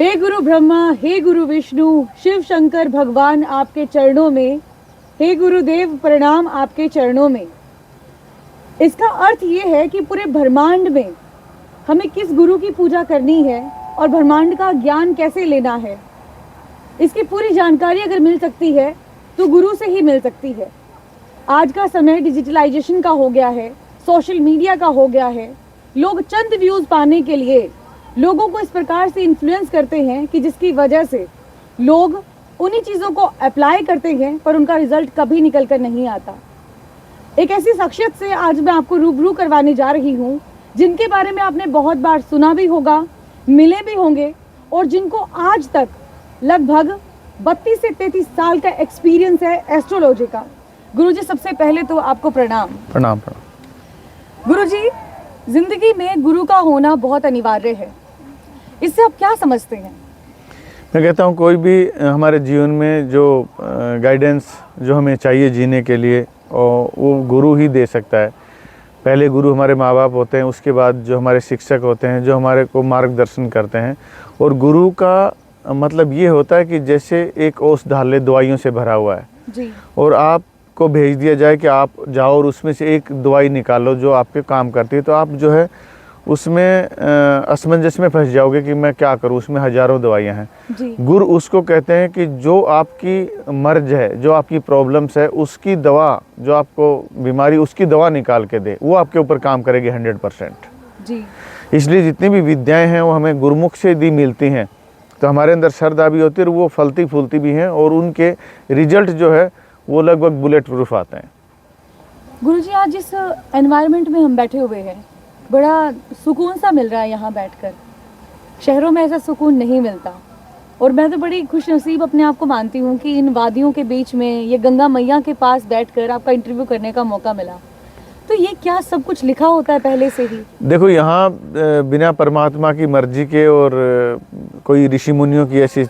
हे गुरु ब्रह्मा, हे गुरु विष्णु, शिव शंकर भगवान आपके चरणों में, हे गुरुदेव प्रणाम आपके चरणों में। इसका अर्थ ये है कि पूरे ब्रह्मांड में हमें किस गुरु की पूजा करनी है और ब्रह्मांड का ज्ञान कैसे लेना है, इसकी पूरी जानकारी अगर मिल सकती है तो गुरु से ही मिल सकती है। आज का समय डिजिटलाइजेशन का हो गया है, सोशल मीडिया का हो गया है। लोग चंद व्यूज पाने के लिए लोगों को इस प्रकार से इन्फ्लुएंस करते हैं कि जिसकी वजह से लोग उन्हीं चीज़ों को अप्लाई करते हैं पर उनका रिजल्ट कभी निकल कर नहीं आता। एक ऐसी शख्सियत से आज मैं आपको रूबरू करवाने जा रही हूँ जिनके बारे में आपने बहुत बार सुना भी होगा, मिले भी होंगे और जिनको आज तक लगभग 32 से 33 साल का एक्सपीरियंस है एस्ट्रोलॉजी का। गुरुजी, सबसे पहले तो आपको प्रणाम। प्रणाम। गुरुजी, जिंदगी में गुरु का होना बहुत अनिवार्य है, इससे आप क्या समझते हैं? मैं कहता हूँ कोई भी हमारे जीवन में जो गाइडेंस जो हमें चाहिए जीने के लिए, और वो गुरु ही दे सकता है। पहले गुरु हमारे माँ बाप होते हैं, उसके बाद जो हमारे शिक्षक होते हैं जो हमारे को मार्गदर्शन करते हैं। और गुरु का मतलब ये होता है कि जैसे एक औषधालय दवाइयों से भरा हुआ है जी। और आपको भेज दिया जाए कि आप जाओ और उसमें से एक दवाई निकालो जो आपके काम करती है, तो आप जो है उसमें असमंजस में फंस जाओगे कि मैं क्या करूं, उसमें हजारों दवाइयां हैं। गुरु उसको कहते हैं कि जो आपकी मर्ज है, जो आपकी प्रॉब्लम्स है, उसकी दवा, जो आपको बीमारी उसकी दवा निकाल के दे, वो आपके ऊपर काम करेगी 100% जी। इसलिए जितनी भी विद्याएं हैं वो हमें गुरुमुख से दी मिलती हैं, तो हमारे अंदर श्रद्धा भी होती है और वो फलती फूलती भी हैं और उनके रिजल्ट जो है वो लगभग बुलेट प्रूफ आते हैं। गुरुजी, आज जिस एनवायरनमेंट में हम बैठे हुए हैं बड़ा सुकून सा मिल रहा है यहाँ बैठकर। शहरों में ऐसा सुकून नहीं मिलता और मैं तो बड़ी खुशनसीब अपने आप को मानती हूँ कि इन वादियों के बीच में ये गंगा मैया के पास बैठकर आपका इंटरव्यू करने का मौका मिला। तो ये क्या सब कुछ लिखा होता है पहले से ही? देखो, यहाँ बिना परमात्मा की मर्जी के और कोई ऋषि मुनियों की ऐसी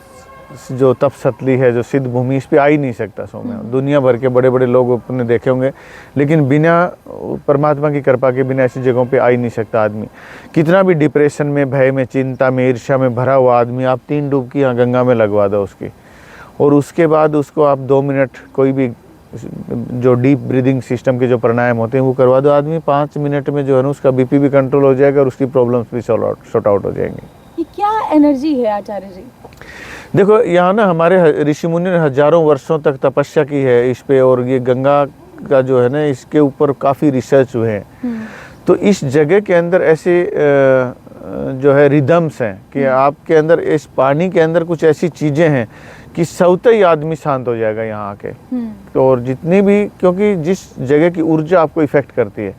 जो तपसतली है, जो सिद्ध भूमि, इस पे आ ही नहीं सकता। सौम्या, दुनिया भर के बड़े बड़े लोग अपने देखे होंगे, लेकिन बिना परमात्मा की कृपा के बिना ऐसी जगहों पे आ ही नहीं सकता आदमी। कितना भी डिप्रेशन में, भय में, चिंता में, ईर्ष्या में भरा हुआ आदमी, आप 3 डुबकी यहाँ गंगा में लगवा दो उसकी, और उसके बाद उसको आप 2 मिनट कोई भी जो डीप ब्रीदिंग सिस्टम के जो प्राणायाम होते हैं वो करवा दो, आदमी 5 मिनट में जो है ना उसका बीपी भी कंट्रोल हो जाएगा और उसकी प्रॉब्लम्स भी सॉर्ट आउट हो जाएंगी। ये क्या एनर्जी है आचार्य जी? देखो, यहाँ ना हमारे ऋषि मुनि ने हजारों वर्षों तक तपस्या की है इस पे, और ये गंगा का जो है ना इसके ऊपर काफ़ी रिसर्च हुए हैं। तो इस जगह के अंदर ऐसे जो है रिदम्स हैं कि आपके अंदर इस पानी के अंदर कुछ ऐसी चीज़ें हैं कि सौते ही आदमी शांत हो जाएगा यहाँ आके। तो और जितनी भी, क्योंकि जिस जगह की ऊर्जा आपको इफेक्ट करती है,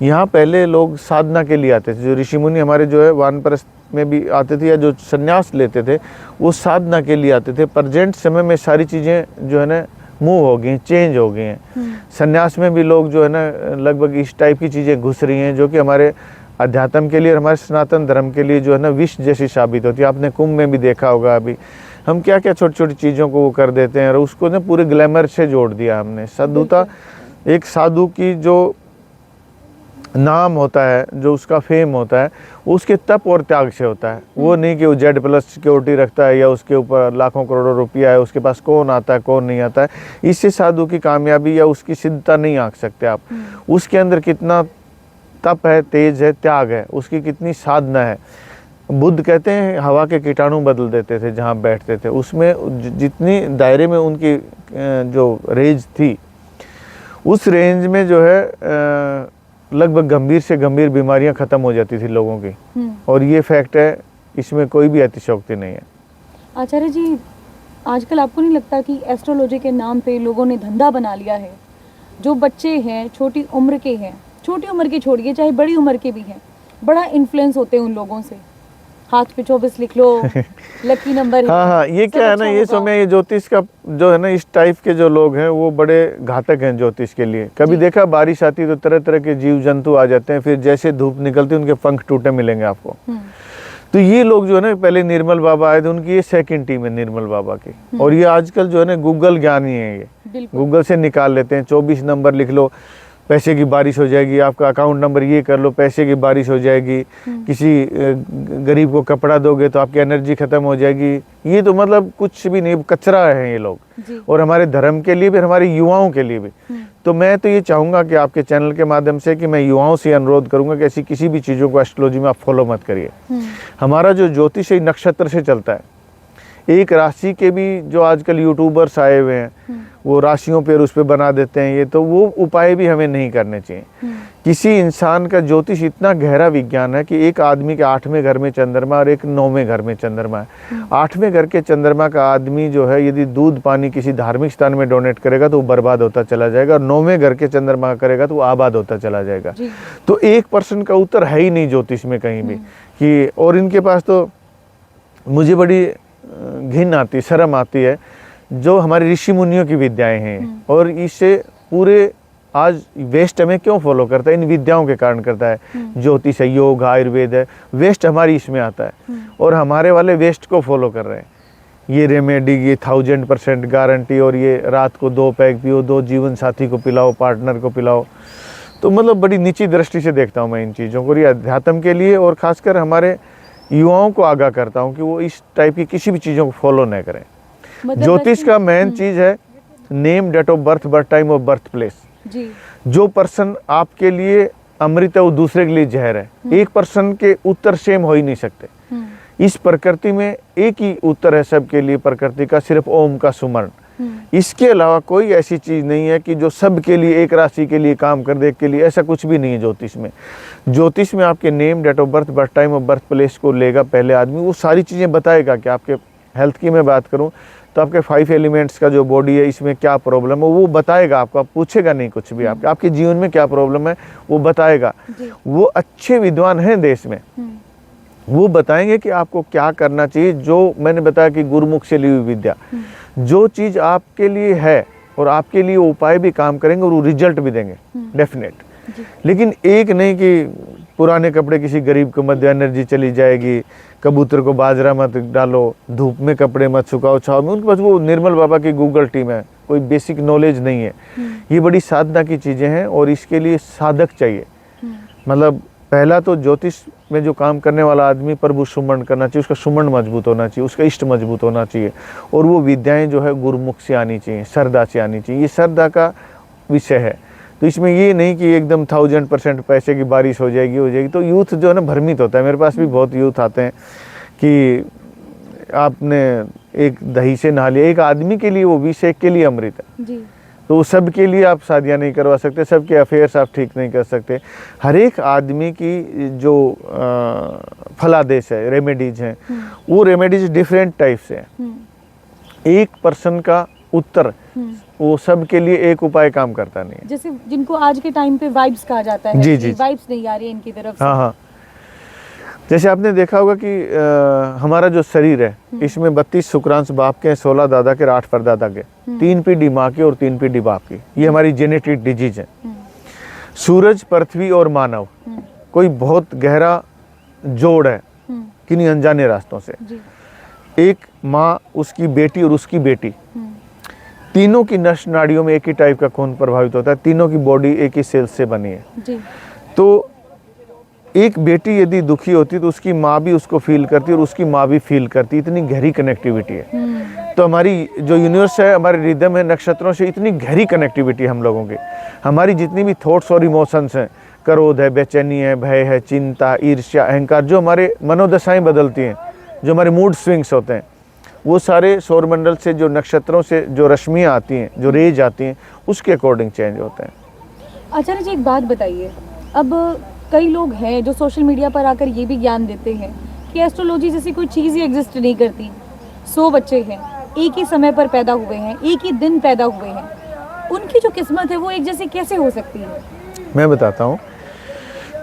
यहाँ पहले लोग साधना के लिए आते थे, जो ऋषि मुनि हमारे जो है वानप्रस्थ में भी आते थे या जो संन्यास लेते थे वो साधना के लिए आते थे। प्रेजेंट समय में सारी चीज़ें जो है ना मूव हो गई, चेंज हो गई हैं। संन्यास में भी लोग जो है ना लगभग इस टाइप की चीज़ें घुस रही हैं जो कि हमारे अध्यात्म के लिए और हमारे सनातन धर्म के लिए जो है ना विष जैसी साबित होती है। आपने कुंभ में भी देखा होगा, अभी हम क्या क्या छोटी छोटी चीज़ों को वो कर देते हैं और उसको ना पूरे ग्लैमर से जोड़ दिया हमने। साधुता, एक साधु की जो नाम होता है, जो उसका फेम होता है, उसके तप और त्याग से होता है। वो नहीं कि वो Z+ सिक्योरिटी रखता है या उसके ऊपर लाखों करोड़ों रुपया है, उसके पास कौन आता है कौन नहीं आता है। इससे साधु की कामयाबी या उसकी सिद्धता नहीं आंक सकते आप। उसके अंदर कितना तप है, तेज है, त्याग है, उसकी कितनी साधना है। बुद्ध कहते हैं हवा के कीटाणु बदल देते थे जहाँ बैठते थे, उसमें जितनी दायरे में उनकी जो रेंज थी, उस रेंज में जो है लगभग गंभीर से गंभीर बीमारियां खत्म हो जाती थी लोगों की। और ये फैक्ट है, इसमें कोई भी अतिशयोक्ति नहीं है। आचार्य जी, आजकल आपको नहीं लगता कि एस्ट्रोलॉजी के नाम पे लोगों ने धंधा बना लिया है? जो बच्चे हैं, छोटी उम्र के हैं, छोटी उम्र के छोड़िए चाहे बड़ी उम्र के भी हैं, बड़ा इन्फ्लुएंस होते हैं उन लोगों से। हाथ पे 24 लिख लो, लकी नंबर। हाँ, ये क्या है ना, ये समय ये ज्योतिष का जो है ना, इस टाइप के जो लोग हैं वो बड़े घातक हैं ज्योतिष के लिए। कभी देखा बारिश आती तो तरह तरह के जीव जंतु आ जाते हैं, फिर जैसे धूप निकलती उनके पंख टूटे मिलेंगे आपको। तो ये लोग जो है ना, पहले निर्मल बाबा आए थे, उनकी ये सेकंड टीम है निर्मल बाबा की। और ये आजकल जो है ना गूगल ज्ञानी है, ये गूगल से निकाल लेते हैं। 24 नंबर लिख लो, पैसे की बारिश हो जाएगी, आपका अकाउंट नंबर ये कर लो, पैसे की बारिश हो जाएगी, किसी गरीब को कपड़ा दोगे तो आपकी एनर्जी खत्म हो जाएगी। ये तो मतलब कुछ भी नहीं, कचरा है ये लोग, और हमारे धर्म के लिए भी, हमारे युवाओं के लिए भी। तो मैं तो ये चाहूँगा कि आपके चैनल के माध्यम से कि मैं युवाओं से अनुरोध करूँगा कि ऐसी किसी भी चीज़ों को एस्ट्रोलॉजी में आप फॉलो मत करिए। हमारा जो ज्योतिष नक्षत्र से चलता है, एक राशि के भी जो आजकल यूट्यूबर्स आए हुए हैं वो राशियों पर उस पर बना देते हैं, ये तो वो उपाय भी हमें नहीं करने चाहिए। किसी इंसान का ज्योतिष इतना गहरा विज्ञान है कि एक आदमी के 8वें घर में चंद्रमा और एक 9वें घर में चंद्रमा है। 8वें घर के चंद्रमा का आदमी जो है यदि दूध पानी किसी धार्मिक स्थान में डोनेट करेगा तो वो बर्बाद होता चला जाएगा, और 9वें घर के चंद्रमा करेगा तो वो आबाद होता चला जाएगा। तो 1% का उत्तर है ही नहीं ज्योतिष में कहीं भी कि, और इनके पास तो मुझे बड़ी घिन आती, शर्म आती है जो हमारे ऋषि मुनियों की विद्याएं हैं, और इससे पूरे आज वेस्ट हमें क्यों फॉलो करता है, इन विद्याओं के कारण करता है। ज्योतिष है, योग, आयुर्वेद है, वेस्ट हमारी इसमें आता है, और हमारे वाले वेस्ट को फॉलो कर रहे हैं। ये रेमेडी, ये 1000% गारंटी, और ये रात को 2 पैक पियो, 2 जीवन साथी को पिलाओ, पार्टनर को पिलाओ। तो मतलब बड़ी नीची दृष्टि से देखता हूँ मैं इन चीज़ों को, ये अध्यात्म के लिए, और ख़ासकर हमारे युवाओं को आगाह करता हूँ कि वो इस टाइप की किसी भी चीज़ों को फॉलो न करें। ज्योतिष का मेन चीज़ है name, date of birth, birth time और बर्थ प्लेस। जो पर्सन आपके लिए अमृत है वो दूसरे के लिए जहर है। एक पर्सन के उत्तर सेम हो ही नहीं सकते। इस प्रकृति में एक ही उत्तर है सबके लिए, प्रकृति का, सिर्फ ओम का सुमरण। इसके अलावा कोई ऐसी चीज नहीं है कि जो सबके लिए, एक राशि के लिए काम कर दे, एक के लिए, ऐसा कुछ भी नहीं है ज्योतिष में। ज्योतिष में आपके name, date of birth, birth time और बर्थ प्लेस को लेगा पहले आदमी, वो सारी चीजें बताएगा कि आपके हेल्थ की मैं बात करूं तो आपके 5 एलिमेंट्स का जो बॉडी है इसमें क्या प्रॉब्लम है वो बताएगा आपको, आप पूछेगा नहीं कुछ भी, आपके जीवन में क्या प्रॉब्लम है वो बताएगा। वो अच्छे विद्वान हैं देश में, वो बताएंगे कि आपको क्या करना चाहिए। जो मैंने बताया कि गुरुमुख से ली हुई विद्या, जो चीज़ आपके लिए है और आपके लिए उपाय भी काम करेंगे और वो रिजल्ट भी देंगे डेफिनेट। लेकिन एक नहीं कि पुराने कपड़े किसी गरीब को मत दो, एनर्जी चली जाएगी, कबूतर को बाजरा मत डालो, धूप में कपड़े मत सुखाओ छाव में। उनके पास वो निर्मल बाबा की गूगल टीम है, कोई बेसिक नॉलेज नहीं है। ये बड़ी साधना की चीज़ें हैं और इसके लिए साधक चाहिए। मतलब पहला तो ज्योतिष में जो काम करने वाला आदमी प्रभु सुमरण करना चाहिए, उसका सुमरण मजबूत होना चाहिए, उसका इष्ट मजबूत होना चाहिए, और वो विद्याएं जो है गुरुमुख से आनी चाहिए, श्रद्धा से आनी चाहिए। ये श्रद्धा का विषय है। तो इसमें ये नहीं कि एकदम 1000% पैसे की बारिश हो जाएगी। तो यूथ जो है ना भ्रमित होता है। मेरे पास भी बहुत यूथ आते हैं कि आपने एक दही से नहा लिया, एक आदमी के लिए वो विष, एक के लिए अमृत है जी। तो सबके लिए आप शादियाँ नहीं करवा सकते, सबके अफेयर्स आप ठीक नहीं कर सकते। हर एक आदमी की जो फलादेश है, रेमेडीज हैं, वो रेमेडीज डिफरेंट टाइप से हैं। एक पर्सन का उत्तर वो सब के लिए एक उपाय काम करता नहीं है। जैसे जिनको आज के टाइम पे वाइब्स कहा जाता है, जी जी, वाइब्स नहीं आ रही है इनकी तरफ से। हाँ हाँ, जैसे आपने देखा होगा कि हमारा जो शरीर है इसमें 32 शुक्रांश बाप के, 16 दादा के, 8 परदादा के, 3 पीढ़ी माँ की और 3 पीढ़ी बाप की। ये हमारी जेनेटिक डिजीज है। सूरज, पृथ्वी और मानव कोई बहुत गहरा जोड़ है किन्हीं अनजाने रास्तों से। एक माँ, उसकी बेटी और उसकी बेटी, तीनों की नस नाड़ियों में एक ही टाइप का खून प्रभावित होता है। तीनों की बॉडी एक ही सेल से बनी है जी। तो एक बेटी यदि दुखी होती तो उसकी माँ भी उसको फील करती और उसकी माँ भी फील करती। इतनी गहरी कनेक्टिविटी है। तो हमारी जो यूनिवर्स है, हमारे रिदम है, नक्षत्रों से इतनी गहरी कनेक्टिविटी हम लोगों की। हमारी जितनी भी थॉट्स और इमोशंस हैं, क्रोध है, बेचैनी है, भय है, चिंता, ईर्ष्या, अहंकार, जो हमारे मनोदशाएं बदलती हैं, जो हमारे मूड स्विंग्स होते हैं, वो सारे सौरमंडल से, जो नक्षत्रों से जो रश्मियाँ आती हैं, जो रेज आती हैं, उसके अकॉर्डिंग चेंज होते हैं। आचार्य जी एक बात बताइए, अब कई लोग हैं जो सोशल मीडिया पर आकर ये भी ज्ञान देते हैं कि एस्ट्रोलॉजी जैसी कोई चीज़ ही एग्जिस्ट नहीं करती। 100 बच्चे हैं, एक ही समय पर पैदा हुए हैं, एक ही दिन पैदा हुए हैं, उनकी जो किस्मत है वो एक जैसी कैसे हो सकती है? मैं बताता हूँ।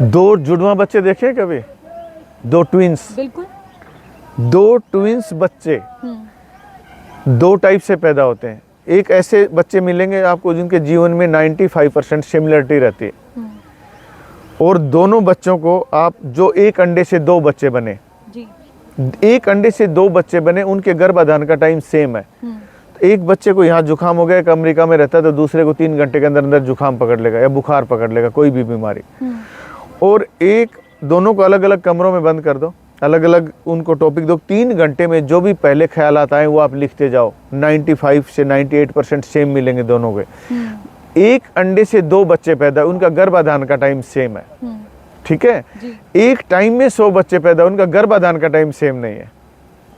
2 जुड़वा बच्चे देखे कभी? 2 ट्विंस। बिल्कुल। 2 ट्विंस बच्चे 2 टाइप से पैदा होते हैं। एक ऐसे बच्चे मिलेंगे आपको जिनके जीवन में 95% सिमिलरिटी रहती है, और दोनों बच्चों को आप, जो एक अंडे से 2 बच्चे बने जी, एक अंडे से 2 बच्चे बने, उनके गर्भाधान का टाइम सेम है। एक बच्चे को यहाँ जुकाम हो गया, एक अमेरिका में रहता है, तो दूसरे को 3 घंटे के अंदर अंदर जुकाम पकड़ लेगा या बुखार पकड़ लेगा, कोई भी बीमारी। और एक दोनों को अलग अलग कमरों में बंद कर दो, अलग अलग उनको टॉपिक दो, 3 घंटे में जो भी पहले ख्यालात आए वो आप लिखते जाओ, 95 से 98% सेम मिलेंगे दोनों के। एक अंडे से 2 बच्चे पैदा, उनका गर्भाधान का टाइम सेम है, ठीक है। एक टाइम में 100 बच्चे पैदा, उनका गर्भाधान का टाइम सेम नहीं है,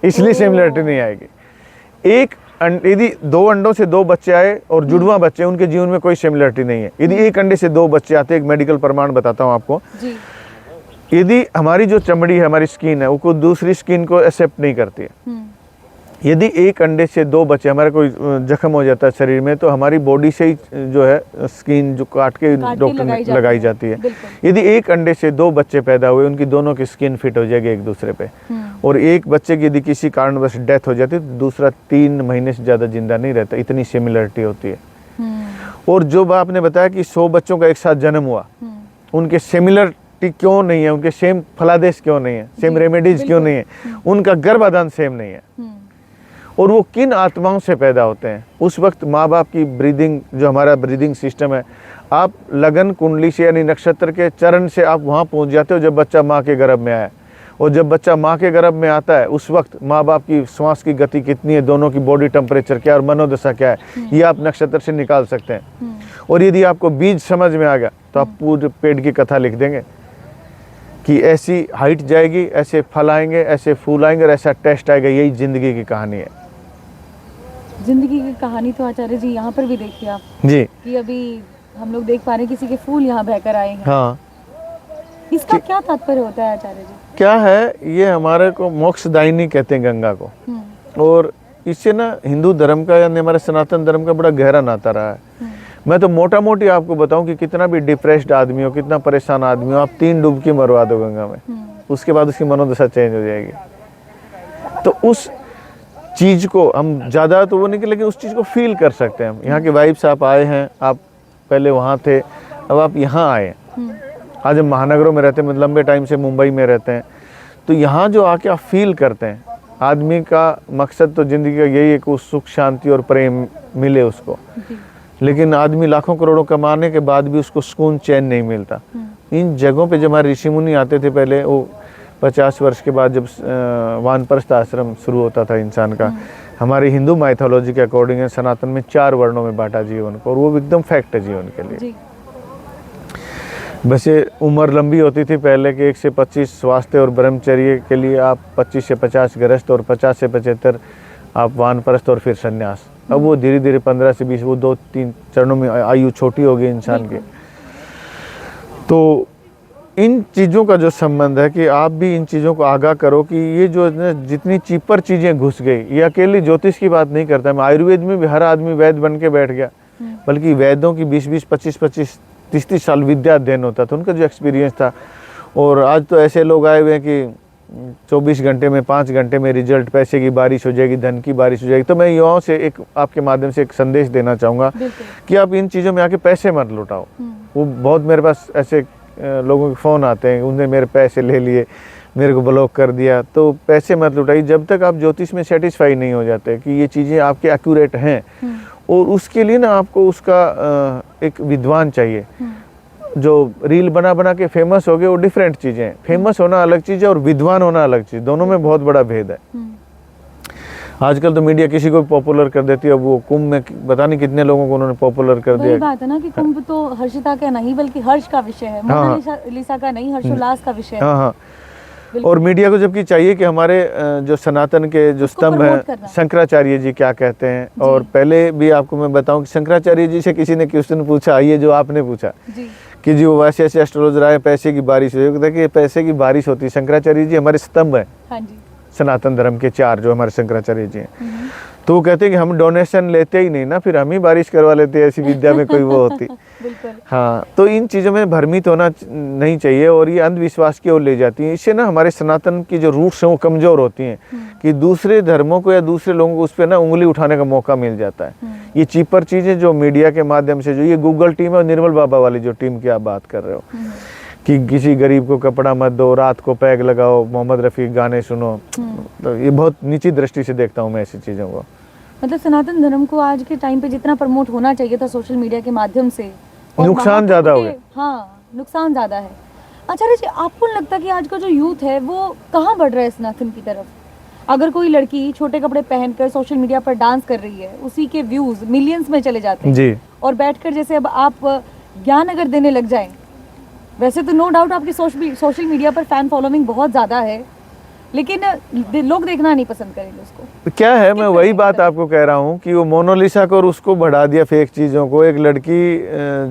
इसलिए सिमिलरिटी नहीं आएगी। एक यदि 2 अंडों से 2 बच्चे आए और जुड़वा बच्चे, उनके जीवन में कोई सिमिलरिटी नहीं है। यदि एक अंडे से 2 बच्चे आते, एक मेडिकल प्रमाण बताता हूँ आपको, यदि हमारी जो चमड़ी है, हमारी स्किन है, वो दूसरी स्किन को एक्सेप्ट नहीं करती है। यदि एक अंडे से 2 बच्चे, हमारा कोई जख्म हो जाता है शरीर में, तो हमारी बॉडी से ही जो है स्किन जो काट के डॉक्टर ने लगाई जाती है। यदि एक अंडे से 2 बच्चे पैदा हुए, उनकी दोनों की स्किन फिट हो जाएगी एक दूसरे पे, और एक बच्चे की यदि किसी कारणवश डेथ हो जाती है तो दूसरा 3 महीने से ज़्यादा जिंदा नहीं रहता, इतनी सिमिलरिटी होती है। और जो आपने बताया कि 100 बच्चों का एक साथ जन्म हुआ, उनके सिमिलरिटी क्यों नहीं है, उनके सेम फलादेश क्यों नहीं है, सेम रेमेडीज क्यों नहीं है, उनका गर्भाधान सेम नहीं है, और वो किन आत्माओं से पैदा होते हैं। उस वक्त माँ बाप की ब्रीदिंग, जो हमारा ब्रीदिंग सिस्टम है, आप लगन कुंडली से यानी नक्षत्र के चरण से आप वहाँ पहुँच जाते हो जब बच्चा माँ के गर्भ में आया। और जब बच्चा माँ के गर्भ में आता है, उस वक्त माँ बाप की श्वास की गति कितनी है, दोनों की बॉडी टेम्परेचर क्या है और मनोदशा क्या है, ये आप नक्षत्र से निकाल सकते हैं। और यदि आपको बीज समझ में आ गया तो आप पूरे पेड़ की कथा लिख देंगे कि ऐसी हाइट जाएगी, ऐसे फल आएंगे, ऐसे फूल आएंगे और ऐसा टेस्ट आएगा। यही जिंदगी की कहानी है। जिंदगी की कहानी तो आचार्य जी यहाँ पर भी देखिए आप जी, कि अभी हम लोग देख पा रहे हैं किसी के फूल यहाँ बहकर आए हैं। हाँ, इसका क्या तात्पर्य होता है आचार्य जी? क्या है, ये हमारे को मोक्षदायिनी कहते हैं गंगा को, और इससे ना हिंदू धर्म का यानी हमारे सनातन धर्म का बड़ा गहरा नाता रहा है। मैं तो मोटा मोटी आपको बताऊं कि कितना भी डिप्रेस्ड आदमी हो, कितना परेशान आदमी हो, आप 3 डुबकी मरवा दो गंगा में, उसके बाद उसकी मनोदशा चेंज हो जाएगी। तो उस चीज को हम ज़्यादा तो वो नहीं, लेकिन उस चीज़ को फील कर सकते हैं हम। यहाँ के वाइब्स, आप आए हैं, आप पहले वहाँ थे, अब आप यहाँ आए। आज हम महानगरों में रहते हैं, लंबे टाइम से मुंबई में रहते हैं, तो यहाँ जो आके आप फील करते हैं, आदमी का मकसद तो ज़िंदगी का यही है कि उस सुख शांति और प्रेम मिले उसको। लेकिन आदमी लाखों करोड़ों कमाने के बाद भी उसको सुकून चैन नहीं मिलता। इन जगहों पे जब हमारे ऋषि मुनि आते थे पहले, वो 50 वर्ष के बाद जब वानप्रस्थ आश्रम शुरू होता था इंसान का, हमारे हिंदू माइथोलॉजी के अकॉर्डिंग सनातन में 4 वर्णों में बांटा जीवन को, और वो एकदम फैक्ट है जीवन के लिए। वैसे उम्र लंबी होती थी पहले के 1 से 25 स्वास्थ्य और ब्रह्मचर्य के लिए आप 25 से 50 गृहस्थ और 50 से 75 आप वानप्रस्थ और फिर संन्यास। अब वो धीरे धीरे 15 से 20 वो 2-3 चरणों में आयु छोटी हो गई इंसान की। तो इन चीज़ों का जो संबंध है कि आप भी इन चीज़ों को आगाह करो कि ये जो जितनी चीपर चीज़ें घुस गई, ये अकेली ज्योतिष की बात नहीं करता मैं। आयुर्वेद में भी हर आदमी वैद्य बन के बैठ गया, बल्कि वैद्यों की 20-20, 25-25, 30-30 साल विद्या अध्ययन होता था, उनका जो एक्सपीरियंस था। और आज तो ऐसे लोग आए हुए हैं कि 24 घंटे में, 5 घंटे में रिजल्ट, पैसे की बारिश हो जाएगी, धन की बारिश हो जाएगी। तो मैं युवाओं से एक आपके माध्यम से एक संदेश देना चाहूँगा कि आप इन चीज़ों में आके पैसे मत लुटाओ। वो बहुत मेरे पास ऐसे लोगों के फ़ोन आते हैं, उनने मेरे पैसे ले लिए, मेरे को ब्लॉक कर दिया। तो पैसे मत लुटाइए जब तक आप ज्योतिष में सेटिस्फाई नहीं हो जाते कि ये चीज़ें आपके एक्यूरेट हैं। और उसके लिए ना आपको उसका एक विद्वान चाहिए। जो रील बना बना के फेमस हो गए वो डिफरेंट चीज़ें हैं। फेमस होना अलग चीज़ है और विद्वान होना अलग चीज़, दोनों में बहुत बड़ा भेद है। आजकल तो मीडिया किसी को भी पॉपुलर कर देती है। अब वो कुंभ में पता नहीं कितने लोगों को उन्होंने पॉपुलर कर दिया। वही बात है ना कि कुंभ तो हर्षिता का नहीं बल्कि हर्ष का विषय है, मोनालिसा का नहीं, हर्षोल्लास का विषय है। हाँ। और मीडिया को जबकि चाहिए कि हमारे जो सनातन के जो स्तंभ हैं, शंकराचार्य जी क्या कहते हैं। और पहले भी आपको मैं बताऊं कि शंकराचार्य जी से किसी ने क्वेश्चन पूछा, ये जो आपने पूछा कि जी वो वैसे ऐसे एस्ट्रोलॉजर आए, पैसे की बारिश हो, देखिए पैसे की बारिश होती है। शंकराचार्य जी हमारे स्तंभ है सनातन धर्म के 4 जो हमारे शंकराचार्य जी हैं। तो वो कहते हैं कि हम डोनेशन लेते ही नहीं ना, फिर हम ही बारिश करवा लेते हैं, ऐसी विद्या में कोई वो होती। हाँ, तो इन चीज़ों में भ्रमित होना नहीं चाहिए और ये अंधविश्वास की ओर ले जाती हैं। इससे ना हमारे सनातन की जो रूट्स हैं वो कमज़ोर होती हैं कि दूसरे धर्मों को या दूसरे लोगों को उस पर ना उंगली उठाने का मौका मिल जाता है। ये चीपर चीज़ें जो मीडिया के माध्यम से, जो ये गूगल टीम है और निर्मल बाबा वाली जो टीम की आप बात कर रहे हो कि किसी गरीब को कपड़ा मत दो, रात को पैग लगाओ, मोहम्मद रफ़ी गाने सुनो, तो ये बहुत नीची दृष्टि से देखता हूँ मैं ऐसी चीज़ों को। मतलब सनातन धर्म को आज के टाइम पे जितना प्रमोट होना चाहिए था सोशल मीडिया के माध्यम से, और नुकसान वहाँ ज़्यादा के- हो गया। हाँ, नुकसान ज़्यादा है। आचार्य जी, आपको नहीं लगता कि आज का जो यूथ है वो कहाँ बढ़ रहा है सनातन की तरफ? अगर कोई लड़की छोटे कपड़े पहनकर सोशल मीडिया पर डांस कर रही है, उसी के व्यूज मिलियंस में चले जाते हैं जी। और बैठकर जैसे अब आप ज्ञान अगर देने लग जाएं, वैसे तो नो डाउट आपकी सोशल मीडिया पर फैन फॉलोइंग बहुत ज़्यादा है, लेकिन लोग देखना नहीं पसंद करेंगे उसको। तो क्या है, मैं किस वही तरह बात की आपको कह रहा हूँ कि वो मोनालिसा को और उसको बढ़ा दिया फेक चीज़ों को। एक लड़की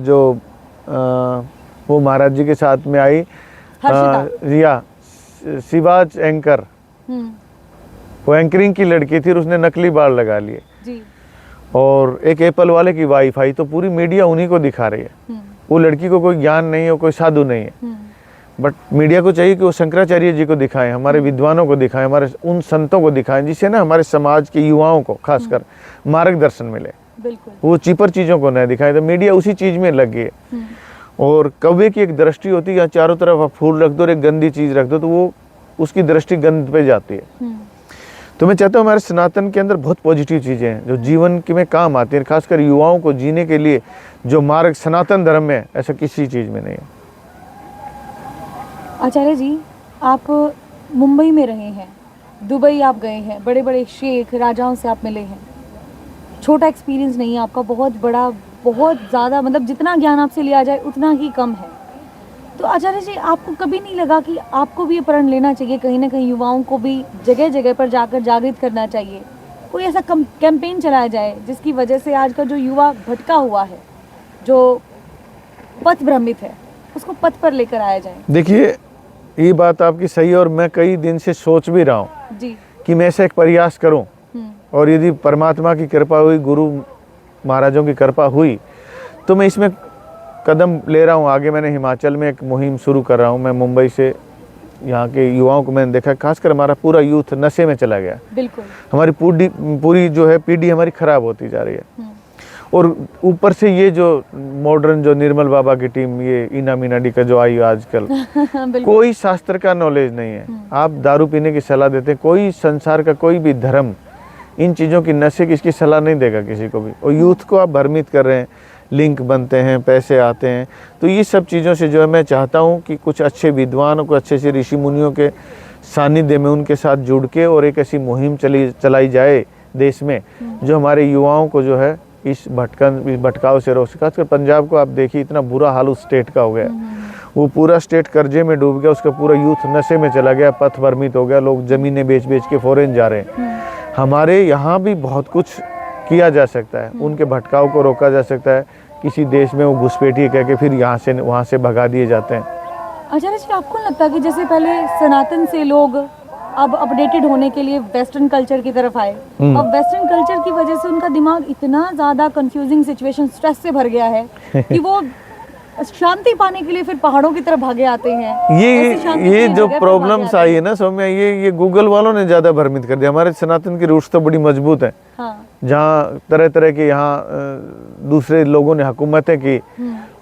जो वो महाराज जी के साथ में आई, हर्षिता। रिया शिवाज एंकर, हम्म, वो एंकरिंग की लड़की थी और उसने नकली बाल लगा लिए, जी। और एक एप्पल वाले की वाईफाई, तो पूरी मीडिया उन्हीं को दिखा रही है। हम्म, वो लड़की को कोई ज्ञान नहीं है, वो कोई साधु नहीं है, हम्म, बट मीडिया को चाहिए कि वो शंकराचार्य जी को दिखाएं, हमारे विद्वानों को दिखाएं, हमारे उन संतों को दिखाएं जिससे ना हमारे समाज के युवाओं को खासकर मार्गदर्शन मिले। बिल्कुल। वो चीपर चीज़ों को न दिखाएं, तो मीडिया उसी चीज़ में लग गई है। हम्म, और कौवे की एक दृष्टि होती है, या चारों तरफ आप फूल रख दो और एक गंदी चीज़ रख दो तो वो उसकी दृष्टि गंद पे जाती है। हम्म, तो मैं चाहता हूँ हमारे सनातन के अंदर बहुत पॉजिटिव चीज़ें हैं जो जीवन के में काम आती हैं, खासकर युवाओं को जीने के लिए जो मार्ग सनातन धर्म में है, ऐसा किसी चीज़ में नहीं है। आचार्य जी, आप मुंबई में रहे हैं, दुबई आप गए हैं, बड़े बड़े शेख राजाओं से आप मिले हैं, छोटा एक्सपीरियंस नहीं है आपका, बहुत बड़ा, बहुत ज़्यादा, मतलब जितना ज्ञान आपसे लिया जाए उतना ही कम है। तो आचार्य जी, आपको कभी नहीं लगा कि आपको भी ये प्रण लेना चाहिए, कहीं ना कहीं युवाओं को भी जगह जगह पर जाकर जागृत करना चाहिए, कोई ऐसा कैंपेन चलाया जाए जिसकी वजह से आज का जो युवा भटका हुआ है, जो पथ भ्रमित है, उसको पथ पर लेकर आया जाए? देखिए, ये बात आपकी सही है और मैं कई दिन से सोच भी रहा हूँ जी। कि मैं ऐसा एक प्रयास करूँ, हम्म, और यदि परमात्मा की कृपा हुई, गुरु महाराजों की कृपा हुई, तो मैं इसमें कदम ले रहा हूँ आगे। मैंने हिमाचल में एक मुहिम शुरू कर रहा हूँ। मैं मुंबई से यहाँ के युवाओं को मैंने देखा, खासकर हमारा पूरा यूथ नशे में चला गया। बिल्कुल। हमारी पूरी जो है पीढ़ी हमारी खराब होती जा रही है। हम्म, और ऊपर से ये जो मॉडर्न जो निर्मल बाबा की टीम, ये इना मीनाडी का जो आई आजकल, बिल्कुल। कोई शास्त्र का नॉलेज नहीं है। आप दारू पीने की सलाह देते हैं, कोई संसार का कोई भी धर्म इन चीज़ों की, नशे की इसकी सलाह नहीं देगा किसी को भी। और यूथ को आप भ्रमित कर रहे हैं, लिंक बनते हैं, पैसे आते हैं। तो ये सब चीज़ों से जो है मैं चाहता हूँ कि कुछ अच्छे विद्वानों को, अच्छे से ऋषि मुनियों के सानिध्य में उनके साथ जुड़ के और एक ऐसी मुहिम चलाई जाए देश में जो हमारे युवाओं को जो है इस भटकाव से रोक। खासकर पंजाब को आप देखिए, इतना बुरा हाल उस स्टेट का हो गया, वो पूरा स्टेट कर्जे में डूब गया, उसका पूरा यूथ नशे में चला गया, पथ भ्रमित हो गया, लोग ज़मीनें बेच बेच के फॉरेन जा रहे हैं। हमारे यहाँ भी बहुत कुछ किया जा सकता है, उनके भटकाव को रोका जा सकता है। किसी देश में वो घुसपैठी कह के फिर यहाँ से वहाँ से भगा दिए जाते हैं। आचार्य जी, आपको नहीं लगता कि जैसे पहले सनातन से लोग अब अपडेटेड होने के लिए वेस्टर्न कल्चर की तरफ आए, अब वेस्टर्न कल्चर की वजह से उनका दिमाग इतना ज़्यादा कंफ्यूजिंग सिचुएशन, स्ट्रेस से भर गया है कि वो शांति पाने के लिए फिर पहाड़ों की तरफ भागे आते हैं। ऐसी शांति ये की जो जगह पर प्रॉब्लम्स भागे आते आई है ना सौम्या, ये गूगल वालों ने ज़्यादा भ्रमित कर दिया। हमारे सनातन की रूट्स तो बड़ी मजबूत है, हैं। हाँ। जहाँ तरह तरह के यहाँ दूसरे लोगों ने हुकूमतें की,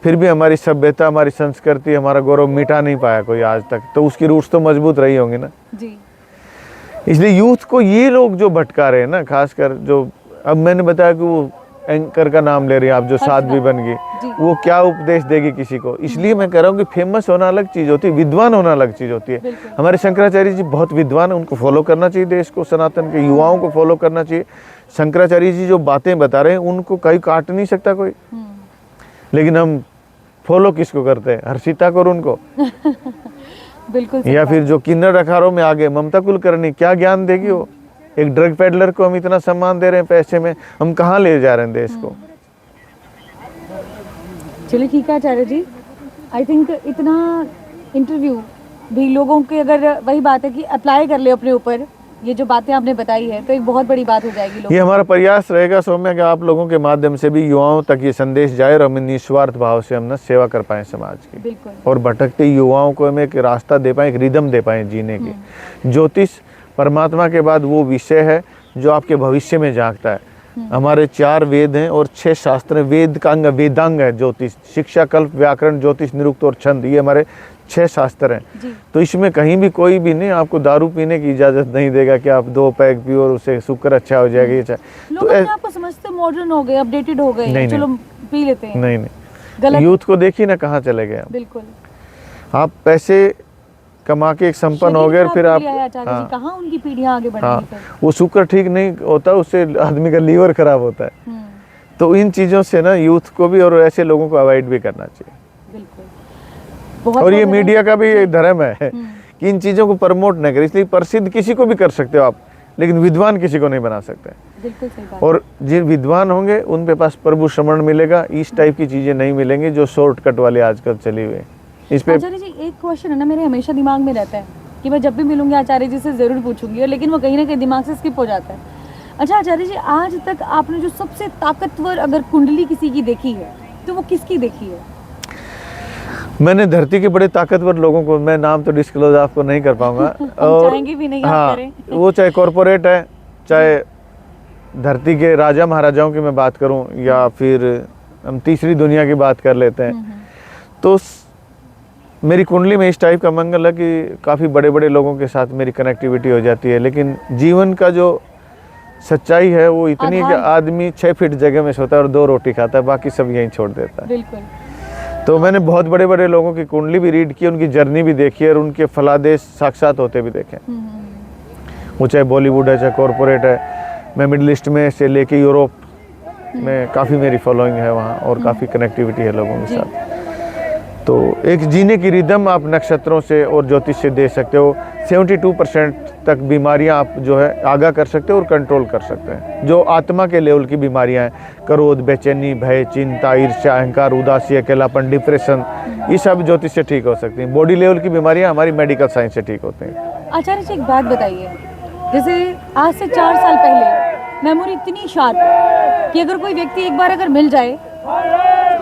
फिर भी हमारी सभ्यता, हमारी संस्कृति, हमारा गौरव मिटा नहीं पाया कोई आज तक। तो उसकी रूट्स तो मजबूत रही होंगी ना। जी। इसलिए यूथ को ये लोग जो भटका रहे हैं ना, खासकर जो अब मैंने बताया कि वो एंकर का नाम ले रही है आप, जो साध्वी बन गई, वो क्या उपदेश देगी किसी को। इसलिए मैं कह रहा हूँ कि फेमस होना अलग चीज़ होती है, विद्वान होना अलग चीज़ होती है। हमारे शंकराचार्य जी बहुत विद्वान है, उनको फॉलो करना चाहिए, देश को, सनातन के युवाओं को फॉलो करना चाहिए। शंकराचार्य जी जो बातें बता रहे हैं उनको कहीं काट नहीं सकता कोई, लेकिन हम फॉलो किसको करते हैं? हर्षिता को, उनको बिल्कुल। या फिर जो किन्नर अखाड़ों में आगे ममता कुलकर्णी, क्या ज्ञान देगी वो? एक ड्रग पेडलर को हम इतना सम्मान दे रहे हैं पैसे में, हम कहाँ ले जा रहे हैं देश को? चलिए ठीक है आचार्य जी, आई थिंक इतना इंटरव्यू भी लोगों के, अगर वही बात है कि अप्लाई कर ले अपने ऊपर, ये जो बातें आपने बताई है, तो एक बहुत बड़ी बात हो जाएगी लोगों। ये हमारा प्रयास रहेगा सौम्या कि आप लोगों के माध्यम से भी युवाओं तक ये संदेश जाए और हम निस्वार्थ भाव से हम ना सेवा कर पाएं समाज की, बिल्कुल। और भटकते युवाओं को हम एक रास्ता दे पाएं, एक रिदम दे पाएं जीने की। ज्योतिष परमात्मा के बाद वो विषय है जो आपके भविष्य में झांकता है। हमारे 4 वेद हैं और 6 शास्त्र हैं। वेद का अंग वेदांग है ज्योतिष, शिक्षा, कल्प, व्याकरण, ज्योतिष, निरुक्त और छंद, ये हमारे 6 शास्त्र हैं, जी। तो इसमें कहीं भी कोई भी नहीं आपको दारू पीने की इजाजत नहीं देगा कि आप 2 पैग पियो और उससे शुक्र अच्छा हो जाएगा। ये लोग अपने आप को समझते मॉडर्न हो गए, अपडेटेड हो गए, नहीं, चलो पी लेते हैं। नहीं गलत। यूथ को देखिए ना कहाँ चले गए आप। बिल्कुल। आप पैसे कमा के एक संपन्न हो गए और फिर आप हाँ, कहाँ उनकी पीढ़ियां आगे बढ़ेंगी हाँ, फिर? वो शुक्र ठीक नहीं होता, उससे आदमी का लीवर खराब होता है। तो इन चीज़ों से ना यूथ को भी और ऐसे लोगों को अवॉइड भी करना चाहिए। बिल्कुल। और ये मीडिया का भी एक धर्म है कि इन चीज़ों को प्रमोट न करें। इसलिए प्रसिद्ध किसी को भी कर सकते हो आप, लेकिन विद्वान किसी को नहीं बना सकते। बिल्कुल सही बात। और जिन विद्वान होंगे उनके पास प्रभु श्रवण मिलेगा, इस टाइप की चीज़ें नहीं मिलेंगी जो शॉर्टकट वाले आजकल चली हुई। इस पे आचार्य जी एक क्वेश्चन है ना, मेरे हमेशा दिमाग में रहता है कि मैं जब भी मिलूंगी आचार्य जी से ज़रूर पूछूंगी, लेकिन वो कहीं ना कहीं दिमाग से स्किप हो जाता है। अच्छा आचार्य जी, आज तक आपने जो सबसे ताकतवर अगर कुंडली किसी की देखी है तो वो किसकी देखी है? मैंने धरती के बड़े ताकतवर लोगों को, मैं नाम तो डिस्क्लोज आपको नहीं कर पाऊंगा और चाहेंगे भी नहीं आप हाँ, करें। वो चाहे कॉरपोरेट है, चाहे धरती के राजा महाराजाओं की मैं बात करूं, या फिर हम तीसरी दुनिया की बात कर लेते हैं, तो मेरी कुंडली में इस टाइप का मंगल है कि काफ़ी बड़े बड़े लोगों के साथ मेरी कनेक्टिविटी हो जाती है। लेकिन जीवन का जो सच्चाई है वो इतनी है कि आदमी 6 फीट जगह में सोता है और 2 रोटी खाता है, बाकी सब यहीं छोड़ देता है। बिल्कुल। तो मैंने बहुत बड़े बड़े लोगों की कुंडली भी रीड की, उनकी जर्नी भी देखी और उनके फलादेश साक्षात होते भी देखे। वो चाहे बॉलीवुड है, चाहे कॉरपोरेट है। मैं मिडिल ईस्ट में से लेके यूरोप में काफ़ी मेरी फॉलोइंग है वहाँ, और काफ़ी कनेक्टिविटी है लोगों के साथ। तो एक जीने की रिदम आप नक्षत्रों से और ज्योतिष से दे सकते हो। 72% तक बीमारियां आप जो है आगाह कर सकते हो और कंट्रोल कर सकते हैं। जो आत्मा के लेवल की बीमारियां हैं, क्रोध, बेचैनी, भय, चिंता, ईर्ष्या, अहंकार, उदासी, अकेलापन, डिप्रेशन, ये सब ज्योतिष से ठीक हो सकती हैं। बॉडी लेवल की बीमारियां हमारी मेडिकल साइंस से ठीक होती हैं। आचार्य जी एक बात बताइए, जैसे आज से 4 साल पहले मेमोरी इतनी शार्प कि अगर कोई व्यक्ति एक बार अगर मिल जाए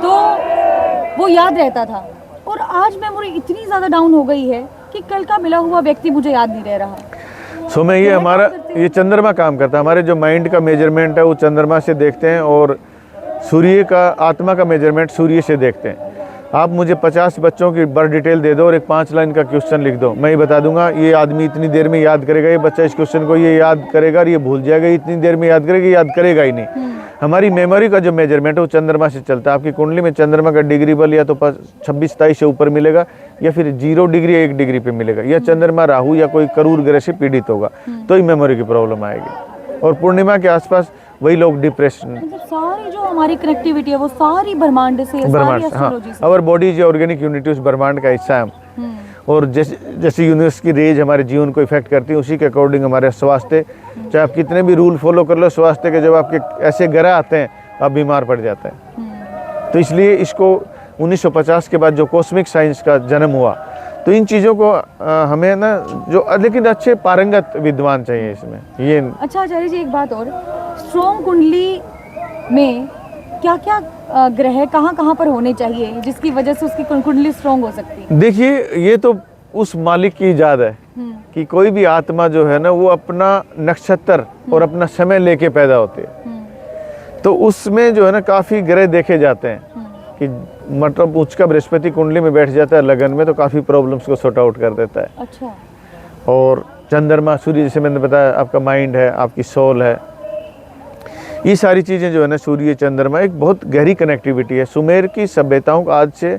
तो वो याद रहता था, और आज मेमोरी इतनी ज़्यादा डाउन हो गई है कि कल का मिला हुआ व्यक्ति मुझे याद नहीं रह रहा। सो मैं ये हमारा ये चंद्रमा काम करता है। हमारे जो माइंड का मेजरमेंट है वो चंद्रमा से देखते हैं, और सूर्य का आत्मा का मेजरमेंट सूर्य से देखते हैं। आप मुझे 50 बच्चों की बर्थ डिटेल दे दो और एक 5 लाइन का क्वेश्चन लिख दो, मैं ये बता दूंगा ये आदमी इतनी देर में याद करेगा, ये बच्चा इस क्वेश्चन को ये याद करेगा और ये भूल जाएगा, इतनी देर में याद करेगा, याद करेगा ही नहीं। हमारी मेमोरी का जो मेजरमेंट है वो चंद्रमा से चलता है। आपकी कुंडली में चंद्रमा का डिग्री बल या तो 26-27 से ऊपर मिलेगा, या फिर 0 डिग्री या 1 डिग्री पे मिलेगा, या चंद्रमा राहु या कोई करूर ग्रह से पीड़ित होगा, तो ही मेमोरी की प्रॉब्लम आएगी। और पूर्णिमा के आसपास वही लोग डिप्रेशन, मतलब सारी जो हमारी कनेक्टिविटी है वो सारी ब्रह्मांड से है, सारी एस्ट्रोलॉजी से। Our body is organic unit, उस ब्रह्मांड का हिस्सा है। और जैसे यूनिवर्स की रेज हमारे जीवन को इफेक्ट करती है, उसी के अकॉर्डिंग हमारे स्वास्थ्य, चाहे आप कितने भी रूल फॉलो कर लो स्वास्थ्य के, जब आपके ऐसे ग्रह आते हैं आप बीमार पड़ जाते हैं। तो इसलिए इसको 1950 के बाद जो कॉस्मिक साइंस का जन्म हुआ, तो इन चीज़ों को हमें ना जो लेकिन अच्छे पारंगत विद्वान चाहिए इसमें। ये अच्छा आचार्य जी एक बात और, स्ट्रॉन्ग कुंडली में क्या क्या ग्रह कहाँ कहाँ पर होने चाहिए जिसकी वजह से उसकी कुंडली स्ट्रॉन्ग हो सकती है? देखिए ये तो उस मालिक की इजाद है कि कोई भी आत्मा जो है ना वो अपना नक्षत्र और अपना समय लेके पैदा होती है। तो उसमें जो है ना काफ़ी ग्रह देखे जाते हैं कि मतलब उच्च का बृहस्पति कुंडली में बैठ जाता है लगन में, तो काफ़ी प्रॉब्लम्स को सॉर्ट आउट कर देता है। अच्छा। और चंद्रमा, सूर्य, जैसे मैंने बताया आपका माइंड है, आपकी सोल है, ये सारी चीज़ें जो है ना, सूर्य चंद्रमा एक बहुत गहरी कनेक्टिविटी है। सुमेर की सभ्यताओं का आज से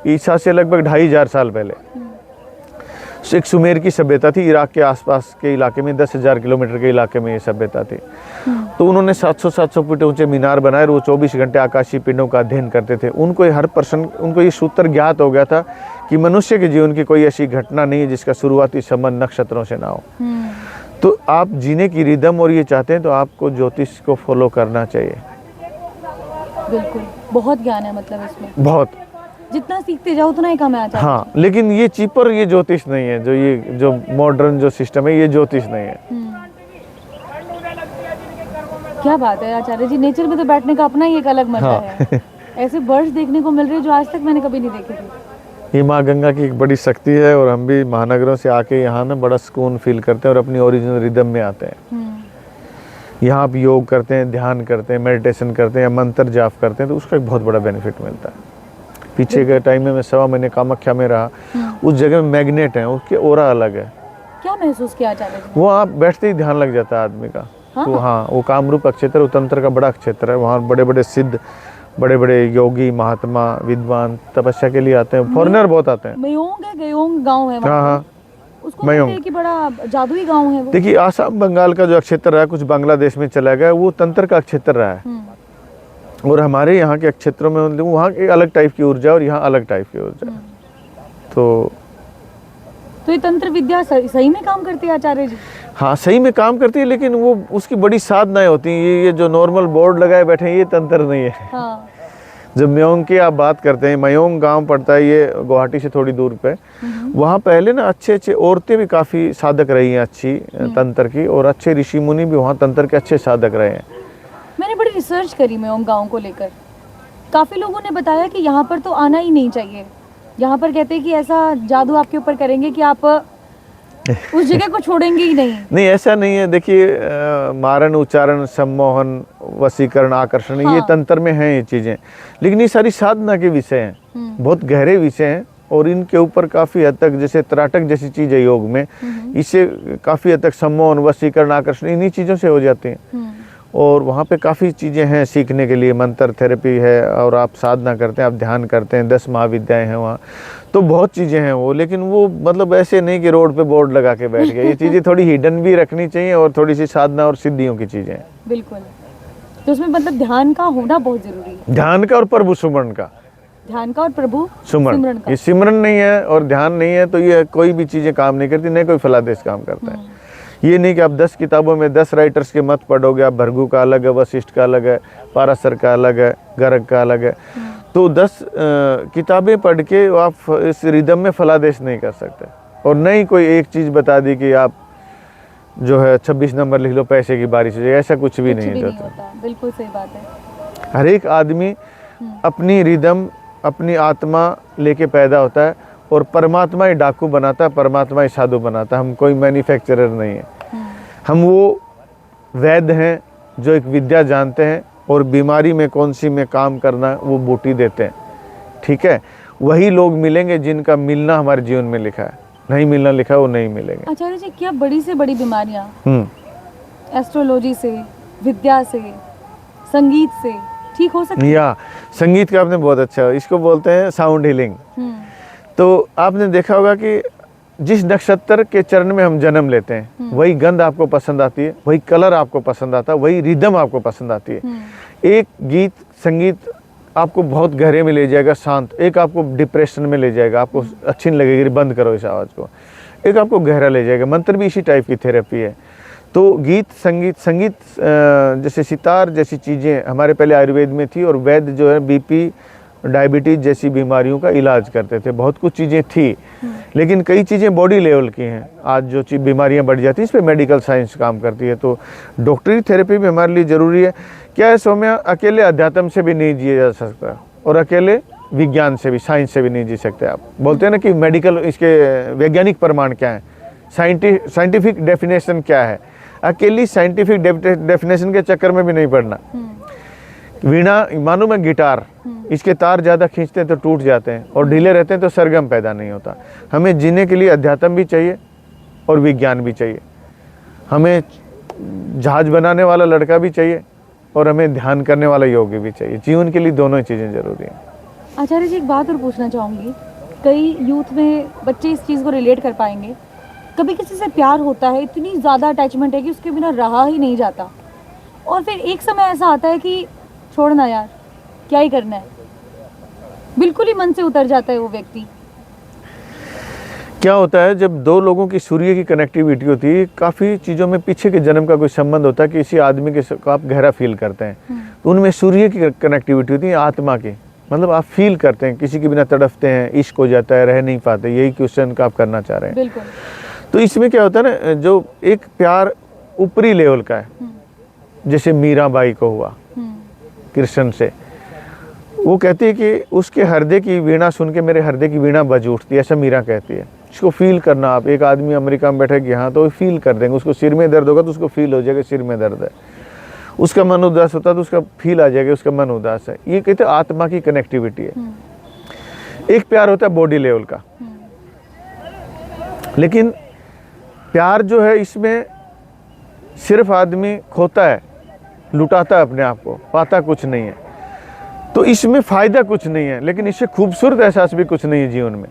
ईसा से लगभग 2500 साल पहले एक सुमेर की सभ्यता थी। इराक के आसपास के इलाके में 10,000 किलोमीटर के इलाके में ये सभ्यता थी। तो उन्होंने 700 फीट ऊंचे मीनार बनाए और वो 24 घंटे आकाशीय पिंडों का अध्ययन करते थे। उनको ये सूत्र ज्ञात हो गया था कि मनुष्य के जीवन की कोई ऐसी घटना नहीं है जिसका शुरुआती संबंध नक्षत्रों से ना हो। तो आप जीने की रिदम और ये चाहते हैं तो आपको ज्योतिष को फॉलो करना चाहिए। बिल्कुल, बहुत ज्ञान है मतलब इसमें, बहुत, जितना सीखते जाओ उतना ही कम है। हाँ, लेकिन ये चीपर, ये ज्योतिष नहीं है। जो मॉडर्न जो सिस्टम है ये ज्योतिष नहीं है। क्या बात है आचार्य जी, नेचर में तो बैठने का अपना ही एक अलग मजा है। ऐसे बर्ड्स देखने को मिल रहे हैं जो आज तक मैंने कभी नहीं देखे थे। ये माँ गंगा की एक बड़ी शक्ति है, और हम भी महानगरों से आके यहाँ ना बड़ा सुकून फील करते हैं और अपनी ओरिजिनल रिदम में आते हैं। यहाँ आप योग करते हैं, ध्यान करते हैं, मेडिटेशन करते हैं या मंत्र जाप करते हैं, तो उसका एक बहुत बड़ा बेनिफिट मिलता है। पीछे के टाइम में मैं 1.25 महीने कामाख्या में रहा, उस जगह में मैग्नेट है, उसके ओरा अलग है। क्या महसूस किया आचार्य जी? वो आप बैठते ही ध्यान लग जाता है आदमी का। हाँ? तो हाँ, वो कामरूप क्षेत्र, वो तंत्र का बड़ा क्षेत्र है। वहाँ बड़े बड़े सिद्ध, बड़े बड़े योगी, महात्मा, विद्वान तपस्या के लिए आते हैं। फॉरेनर बहुत आते हैं। मयोंग है, गयोंग गांव है वहाँ हाँ पे। हाँ, उसको मयोंग। कहते हैं कि बड़ा जादुई गांव है वो। देखिए आसाम बंगाल का जो क्षेत्र रहा है, कुछ बांग्लादेश में चला गया, वो तंत्र का क्षेत्र रहा है। और हमारे यहाँ के क्षेत्रों में मतलब वहाँ की अलग टाइप की ऊर्जा और यहाँ अलग टाइप की ऊर्जा। तो ये तंत्र विद्या सही में काम करती है आचार्य जी? हाँ, सही में काम करती है, लेकिन वो उसकी बड़ी साधनाएं होती हैं। ये जो नॉर्मल बोर्ड लगाए बैठे हैं, ये तंत्र नहीं है। हाँ। जब मयोंग की आप बात करते हैं, मयोंग गांव पड़ता है ये गुवाहाटी से थोड़ी दूर पे। वहाँ पहले ना अच्छे औरतें भी काफ़ी साधक रही हैं अच्छी तंत्र की, और अच्छे ऋषि मुनि भी वहाँ तंत्र के अच्छे साधक रहे हैं। मैंने बड़ी रिसर्च करी मयोंग गांव को लेकर। काफ़ी लोगों ने बताया कि यहाँ पर तो आना ही नहीं चाहिए। यहाँ पर कहते हैं कि ऐसा जादू आपके ऊपर करेंगे कि आप उस जगह को छोड़ेंगे ही नहीं। नहीं, ऐसा नहीं है। देखिए मारण, उच्चारण, सम्मोहन, वशीकरण, आकर्षण, ये तंत्र में हैं ये चीज़ें, लेकिन ये सारी साधना के विषय हैं, बहुत गहरे विषय हैं। और इनके ऊपर काफ़ी हद तक, जैसे त्राटक जैसी चीज़ है योग में, इससे काफ़ी हद तक सम्मोहन, वशीकरण, आकर्षण इन्हीं चीज़ों से हो जाते हैं। और वहाँ पे काफ़ी चीज़ें हैं सीखने के लिए। मंत्र थेरेपी है, और आप साधना करते हैं, आप ध्यान करते हैं, 10 महाविद्याएं हैं वहाँ, तो बहुत चीज़ें हैं वो। लेकिन वो मतलब ऐसे नहीं कि रोड पे बोर्ड लगा के बैठ गए। ये चीज़ें थोड़ी हिडन भी रखनी चाहिए, और थोड़ी सी साधना और सिद्धियों की चीज़ें हैं। बिल्कुल। तो उसमें मतलब ध्यान का होना बहुत जरूरी है। ध्यान का और प्रभु सुमरण का। ध्यान का और प्रभु सुमरण। ये सिमरन नहीं है और ध्यान नहीं है तो ये कोई भी चीज़ें काम नहीं करती, नहीं कोई फलादेश काम करता है। ये नहीं कि आप 10 किताबों में 10 राइटर्स के मत पढ़ोगे। आप भृगु का अलग है, वशिष्ठ का अलग है, पाराशर का अलग है, गर्ग का अलग है। तो 10 किताबें पढ़ के आप इस रिदम में फलादेश नहीं कर सकते। और नहीं कोई एक चीज़ बता दी कि आप जो है 26 नंबर लिख लो, पैसे की बारिश हो जाए, ऐसा कुछ भी नहीं होता। बिल्कुल सही बात है। हर एक आदमी अपनी रिदम, अपनी आत्मा लेके पैदा होता है, और परमात्मा ही डाकू बनाता है, परमात्मा ही साधु बनाता है। हम कोई मैन्युफैक्चरर नहीं है। हम वो वैद्य हैं जो एक विद्या जानते हैं, और बीमारी में कौन सी में काम करना है वो बूटी देते हैं। ठीक है, वही लोग मिलेंगे जिनका मिलना हमारे जीवन में लिखा है। नहीं मिलना लिखा है वो नहीं मिलेंगे। आचार्य जी, क्या बड़ी से बड़ी बीमारियाँ एस्ट्रोलॉजी से, विद्या से, संगीत से ठीक हो सकती है? या संगीत का आपने बहुत अच्छा, इसको बोलते हैं साउंड हीलिंग। तो आपने देखा होगा कि जिस नक्षत्र के चरण में हम जन्म लेते हैं, वही गंध आपको पसंद आती है, वही कलर आपको पसंद आता है, वही रिदम आपको पसंद आती है। एक गीत संगीत आपको बहुत गहरे में ले जाएगा, शांत। एक आपको डिप्रेशन में ले जाएगा, आपको अच्छी नहीं लगेगी, बंद करो इस आवाज़ को। एक आपको गहरा ले जाएगा। मंत्र भी इसी टाइप की थेरेपी है। तो गीत संगीत जैसे सितार जैसी चीज़ें हमारे पहले आयुर्वेद में थी, और वैद्य जो है बीपी, डायबिटीज जैसी बीमारियों का इलाज करते थे। बहुत कुछ चीज़ें थी, लेकिन कई चीज़ें बॉडी लेवल की हैं। आज जो चीज़ बीमारियां बढ़ जाती हैं, इस पर मेडिकल साइंस काम करती है। तो डॉक्टरी थेरेपी भी हमारे लिए ज़रूरी है। क्या है सौम्या, अकेले अध्यात्म से भी नहीं जिया जा सकता, और अकेले विज्ञान से भी, साइंस से भी नहीं जी सकते। आप बोलते हैं ना कि मेडिकल, इसके वैज्ञानिक प्रमाण क्या है, साइंटिफिक डेफिनेशन क्या है। अकेली साइंटिफिक डेफिनेशन के चक्कर में भी नहीं पड़ना। वीणा, मानो मैं गिटार, इसके तार ज़्यादा खींचते हैं तो टूट जाते हैं, और ढीले रहते हैं तो सरगम पैदा नहीं होता। हमें जीने के लिए अध्यात्म भी चाहिए और विज्ञान भी चाहिए। हमें जहाज बनाने वाला लड़का भी चाहिए, और हमें ध्यान करने वाला योगी भी चाहिए। जीवन के लिए दोनों ही चीज़ें ज़रूरी हैं। आचार्य जी, एक बात और पूछना चाहूँगी। कई यूथ में बच्चे इस चीज़ को रिलेट कर पाएंगे। कभी किसी से प्यार होता है, इतनी ज़्यादा अटैचमेंट है कि उसके बिना रहा ही नहीं जाता, और फिर एक समय ऐसा आता है कि छोड़ना यार, क्या ही करना है, बिल्कुल ही मन से उतर जाता है वो व्यक्ति। क्या होता है, जब दो लोगों की सूर्य की कनेक्टिविटी होती है, काफ़ी चीज़ों में पीछे के जन्म का कोई संबंध होता है, कि किसी आदमी के को आप गहरा फील करते हैं, तो उनमें सूर्य की कनेक्टिविटी होती है, आत्मा की। मतलब आप फील करते हैं, किसी के बिना तड़फते हैं, इश्क हो जाता है, रह नहीं पाते। यही क्वेश्चन का आप करना चाह रहे हैं। बिल्कुल। तो इसमें क्या होता है ना, जो एक प्यार ऊपरी लेवल का है, जैसे मीराबाई को हुआ कृष्ण से, वो कहती है कि उसके हृदय की वीणा सुन के मेरे हृदय की वीणा बज उठती है, ऐसा मीरा कहती है। इसको फील करना आप। एक आदमी अमेरिका में बैठे यहाँ, तो फील कर देंगे। उसको सिर में दर्द होगा तो उसको फील हो जाएगा सिर में दर्द है। उसका मन उदास होता है तो उसका फील आ जाएगा उसका मन उदास है। ये कहते हैं आत्मा की कनेक्टिविटी है। एक प्यार होता है बॉडी लेवल का, लेकिन प्यार जो है इसमें सिर्फ आदमी खोता है, लुटाता है अपने आप को, पाता कुछ नहीं है। तो इसमें फ़ायदा कुछ नहीं है, लेकिन इससे खूबसूरत एहसास भी कुछ नहीं है जीवन में।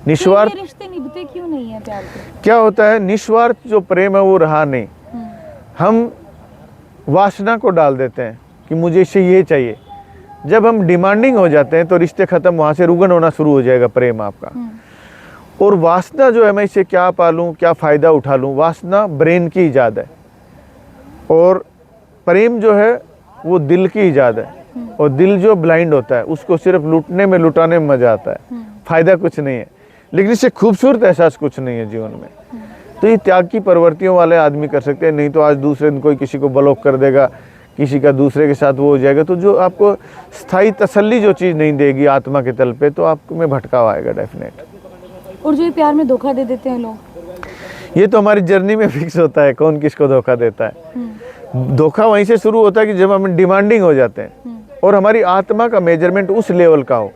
निस्वार्थ ये रिश्ते निभते क्यों नहीं है प्यार के? क्या होता है, निस्वार्थ जो प्रेम है वो रहा नहीं। हम वासना को डाल देते हैं कि मुझे इससे ये चाहिए। जब हम डिमांडिंग हो जाते हैं तो रिश्ते ख़त्म, वहाँ से रुगन होना शुरू हो जाएगा प्रेम आपका। और वासना जो है, मैं इससे क्या पालूँ, क्या फ़ायदा उठा लूँ, वासना ब्रेन की ईजाद है। और प्रेम जो है वो दिल की ईजाद है। और दिल जो ब्लाइंड होता है उसको सिर्फ लूटने में, लुटाने में मज़ा आता है, फ़ायदा कुछ नहीं है, लेकिन इससे खूबसूरत एहसास कुछ नहीं है जीवन में। तो ये त्याग की प्रवृत्तियों वाले आदमी कर सकते हैं, नहीं तो आज दूसरे दिन कोई किसी को ब्लॉक कर देगा, किसी का दूसरे के साथ वो हो जाएगा। तो जो आपको स्थायी तसल्ली जो चीज़ नहीं देगी आत्मा के तल पे, तो आप में भटकाव आएगा डेफिनेट। और जो ये प्यार में धोखा दे देते हैं लोग, ये तो हमारी जर्नी में फिक्स होता है कौन किसको धोखा देता है। धोखा वहीं से शुरू होता है कि जब हम डिमांडिंग हो जाते हैं और हमारी आत्मा का मेजरमेंट उस लेवल का हो,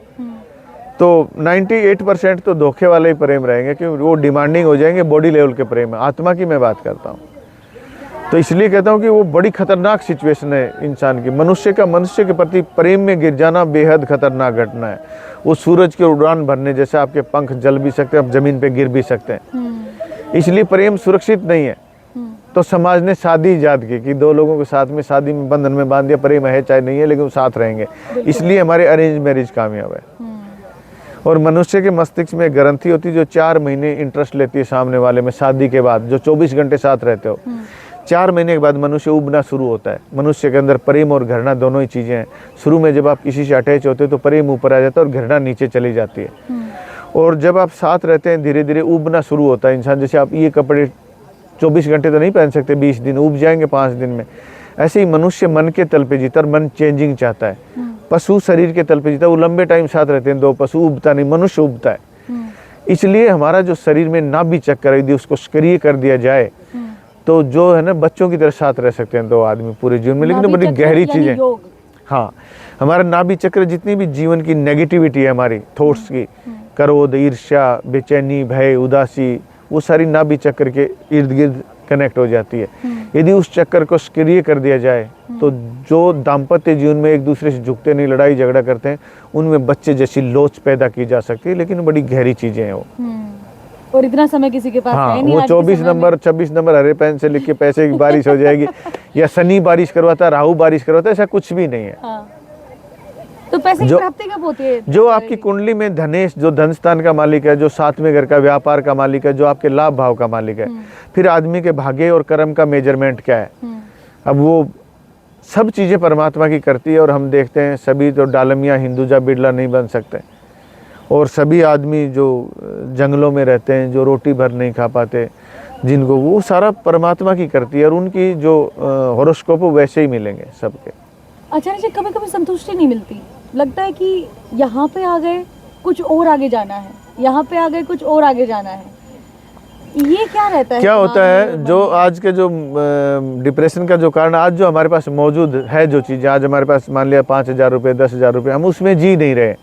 तो 98% तो धोखे वाले ही प्रेम रहेंगे, क्योंकि वो डिमांडिंग हो जाएंगे। बॉडी लेवल के प्रेम है, आत्मा की मैं बात करता हूँ। तो इसलिए कहता हूँ कि वो बड़ी खतरनाक सिचुएशन है इंसान की। मनुष्य का मनुष्य के प्रति प्रेम में गिर जाना बेहद खतरनाक घटना है। वो सूरज की उड़ान भरने जैसे, आपके पंख जल भी सकते हैं, आप जमीन पे गिर भी सकते हैं। इसलिए प्रेम सुरक्षित नहीं है। तो समाज ने शादी ईजाद की कि दो लोगों के साथ में शादी में बंधन में बांध दिया, प्रेम है चाहे नहीं है लेकिन वो साथ रहेंगे। इसलिए हमारे अरेंज मैरिज कामयाब है। और मनुष्य के मस्तिष्क में ग्रंथि होती है जो 4 महीने इंटरेस्ट लेती है सामने वाले में। शादी के बाद जो 24 घंटे साथ रहते हो, 4 महीने के बाद मनुष्य उबना शुरू होता है। मनुष्य के अंदर प्रेम और घृणा दोनों ही चीज़ें हैं। शुरू में जब आप किसी से अटैच होते हो तो प्रेम ऊपर आ जाता है और घृणा नीचे चली जाती है। और जब आप साथ रहते हैं धीरे धीरे उबना शुरू होता है इंसान। जैसे आप ये कपड़े 24 घंटे तो नहीं पहन सकते, 20 दिन उब जाएंगे 5 दिन में। ऐसे ही मनुष्य मन के तल पे जीता और मन चेंजिंग चाहता है। पशु शरीर के तल पे जीता, वो लंबे टाइम साथ रहते हैं दो पशु, उबता नहीं, मनुष्य उबता है। इसलिए हमारा जो शरीर में नाभि चक्कर यदि उसको सक्रिय कर दिया जाए तो जो है ना, बच्चों की तरह साथ रह सकते हैं 2 आदमी पूरे जीवन में। लेकिन बड़ी गहरी चीजें, हाँ, हमारा नाभि चक्र जितनी भी जीवन की नेगेटिविटी है, हमारी थॉट्स की, क्रोध, ईर्ष्या, बेचैनी, भय, उदासी, वो सारी नाभि चक्र के इर्द गिर्द कनेक्ट हो जाती है। यदि उस चक्कर को सक्रिय कर दिया जाए तो जो दाम्पत्य जीवन में एक दूसरे से झुकते नहीं, लड़ाई झगड़ा करते हैं, उनमें बच्चे जैसी लोच पैदा की जा सकती है। लेकिन बड़ी गहरी चीजें हैं वो। और इतना समय किसी के पास है नहीं। वो 24 नंबर 26 नंबर हरे पेन से लिख के पैसे की बारिश हो जाएगी या शनि बारिश करवाता, राहु बारिश करवाता, ऐसा कुछ भी नहीं है। तो पैसे की प्राप्ति कब होती है? जो आपकी कुंडली में धनेश, जो धन स्थान का मालिक है, जो 7वें घर का व्यापार का मालिक है, जो आपके लाभ भाव का मालिक है। फिर आदमी के भाग्य और कर्म का मेजरमेंट क्या है। अब वो सब चीज़ें परमात्मा की करती है। और हम देखते हैं सभी तो डालमिया हिंदुजा बिरला नहीं बन सकते। और सभी आदमी जो जंगलों में रहते हैं, जो रोटी भर नहीं खा पाते, जिनको, वो सारा परमात्मा की करती है। और उनकी जो हॉरोस्कोप वैसे ही मिलेंगे सबके। अच्छा, कभी कभी संतुष्टि नहीं मिलती, लगता है कि यहाँ पे आ गए कुछ और आगे जाना है, यहाँ पे आ गए कुछ और आगे जाना है। ये क्या रहता है? क्या होता है, जो आज के जो डिप्रेशन का जो कारण, आज जो हमारे पास मौजूद है, जो चीज़ आज हमारे पास, मान लिया 5,000 रुपये, 10,000 रुपये, हम उसमें जी नहीं रहे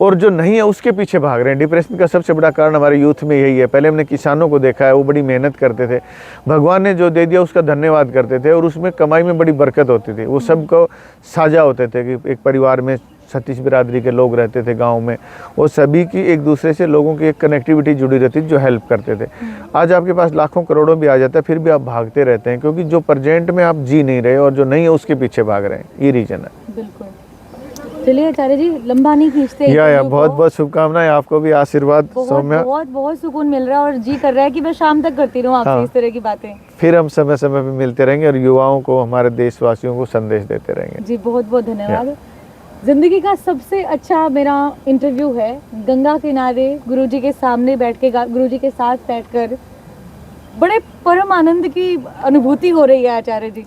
और जो नहीं है उसके पीछे भाग रहे हैं। डिप्रेशन का सबसे बड़ा कारण हमारे यूथ में यही है। पहले हमने किसानों को देखा है, वो बड़ी मेहनत करते थे, भगवान ने जो दे दिया उसका धन्यवाद करते थे और उसमें कमाई में बड़ी बरकत होती थी। वो सबको साझा होते थे कि एक परिवार में 36 बिरादरी के लोग रहते थे गांव में, वो सभी की एक दूसरे से लोगों की एक कनेक्टिविटी जुड़ी रहती थी जो हेल्प करते थे। आज आपके पास लाखों करोड़ों भी आ जाता है, फिर भी आप भागते रहते हैं क्योंकि जो प्रेजेंट में आप जी नहीं रहे और जो नहीं है उसके पीछे भाग रहे हैं। ये रीजन है। बिल्कुल। चलिए आचार्य जी, लंबा नहीं खींचते। या बहुत बहुत शुभकामनाएं, आपको भी आशीर्वाद। सौम्या, बहुत बहुत सुकून मिल रहा है और जी कर रहा है कि मैं शाम तक करती रहूं आपसे इस तरह की बातें। फिर हम समय समय पे मिलते रहेंगे और युवाओं को, हमारे देशवासियों को संदेश देते रहेंगे। जी बहुत बहुत धन्यवाद। जिंदगी का सबसे अच्छा मेरा इंटरव्यू है गंगा किनारे गुरुजी के सामने बैठ के, गुरुजी के साथ बैठकर बड़े परम आनंद की अनुभूति हो रही है आचार्य जी।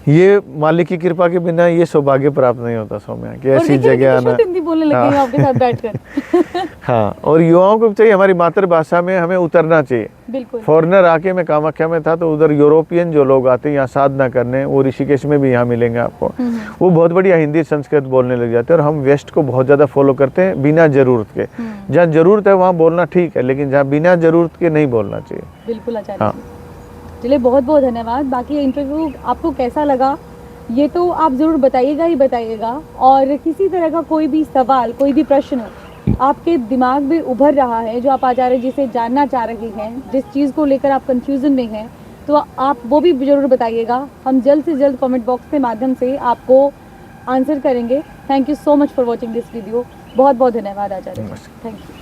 ये मालिक की कृपा के बिना ये सौभाग्य प्राप्त नहीं होता सौम्या कि और ऐसी देखिए जगह आना। हिंदी बोलने लगे हैं आपके साथ बैठकर। हाँ, और युवाओं को भी चाहिए हमारी मातृभाषा में हमें उतरना चाहिए। बिल्कुल। फॉरेनर आके, मैं कामाख्या में था तो उधर यूरोपियन जो लोग आते हैं यहाँ साधना करने, वो ऋषिकेश में भी यहाँ मिलेंगे आपको, वो बहुत बढ़िया हिंदी संस्कृत बोलने लग जाते हैं। और हम वेस्ट को बहुत ज़्यादा फॉलो करते हैं बिना ज़रूरत के। जहाँ ज़रूरत है वहाँ बोलना ठीक है, लेकिन जहाँ बिना ज़रूरत के नहीं बोलना चाहिए। बिल्कुल आचार्य हाँ। जी। चलिए बहुत बहुत धन्यवाद। बाकी इंटरव्यू आपको कैसा लगा ये तो आप ज़रूर बताइएगा ही बताइएगा। और किसी तरह का कोई भी सवाल, कोई भी प्रश्न आपके दिमाग में उभर रहा है जो आप आचार्य जी से जानना चाह रहे हैं, जिस चीज़ को लेकर आप कंफ्यूजन में हैं, तो आप वो भी ज़रूर बताइएगा। हम जल्द से जल्द कमेंट बॉक्स के माध्यम से आपको आंसर करेंगे। Thank you so much for watching this video. बहुत बहुत धन्यवाद आचार्य जी। Thank you.